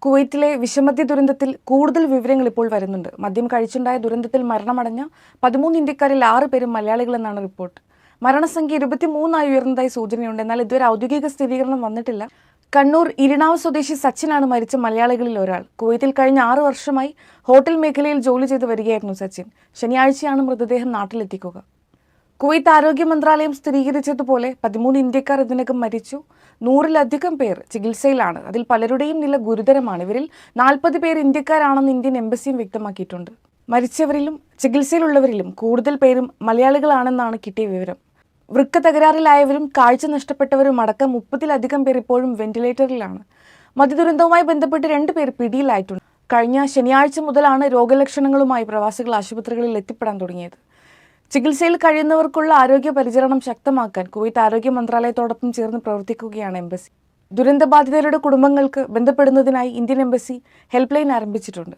കുവൈറ്റിലെ വിഷമദ്യ ദുരന്തത്തിൽ കൂടുതൽ വിവരങ്ങൾ ഇപ്പോൾ വരുന്നുണ്ട്. മദ്യം കഴിച്ചുണ്ടായ ദുരന്തത്തിൽ മരണമടഞ്ഞ 13 ഇന്ത്യക്കാരിൽ 6 പേരും മലയാളികളെന്നാണ് റിപ്പോർട്ട്. മരണസംഖ്യ 23 ഉയർന്നതായി സൂചനയുണ്ട്. എന്നാൽ ഇതുവരെ ഔദ്യോഗിക സ്ഥിരീകരണം വന്നിട്ടില്ല. കണ്ണൂർ ഇരിണാവ് സ്വദേശി സച്ചിനാണ് മരിച്ച മലയാളികളിൽ ഒരാൾ. കുവൈത്തിൽ കഴിഞ്ഞ 6 വർഷമായി ഹോട്ടൽ മേഖലയിൽ ജോലി ചെയ്തു വരികയായിരുന്നു സച്ചിൻ. ശനിയാഴ്ചയാണ് മൃതദേഹം നാട്ടിലെത്തിക്കുക. കുവൈത്ത് ആരോഗ്യ മന്ത്രാലയം സ്ഥിരീകരിച്ചതുപോലെ 13 ഇന്ത്യക്കാർ ഇതിനകം മരിച്ചു. 100-ലധികം പേർ ചികിത്സയിലാണ്. അതിൽ പലരുടെയും നില ഗുരുതരമാണ്. ഇവരിൽ 40 പേർ ഇന്ത്യക്കാരാണെന്ന് ഇന്ത്യൻ എംബസിയും വ്യക്തമാക്കിയിട്ടുണ്ട്. മരിച്ചവരിലും ചികിത്സയിലുള്ളവരിലും കൂടുതൽ പേരും മലയാളികളാണെന്നാണ് കിട്ടിയ വിവരം. വൃക്ക തകരാറിലായവരും കാഴ്ച നഷ്ടപ്പെട്ടവരും അടക്കം 30-ലധികം പേർ ഇപ്പോഴും വെന്റിലേറ്ററിലാണ്. മദ്യദുരന്തവുമായി ബന്ധപ്പെട്ട് 2 പേർ പിടിയിലായിട്ടുണ്ട്. കഴിഞ്ഞ ശനിയാഴ്ച മുതലാണ് രോഗലക്ഷണങ്ങളുമായി പ്രവാസികൾ ആശുപത്രികളിൽ എത്തിപ്പെടാൻ തുടങ്ങിയത്. ചികിത്സയിൽ കഴിയുന്നവർക്കുള്ള ആരോഗ്യ പരിചരണം ശക്തമാക്കാൻ കുവൈത്ത് ആരോഗ്യ മന്ത്രാലയത്തോടൊപ്പം ചേർന്ന് പ്രവർത്തിക്കുകയാണ് എംബസി. ദുരന്തബാധിതരുടെ കുടുംബങ്ങൾക്ക് ബന്ധപ്പെടുന്നതിനായി ഇന്ത്യൻ എംബസി ഹെൽപ്പ് ലൈൻ ആരംഭിച്ചിട്ടുണ്ട്.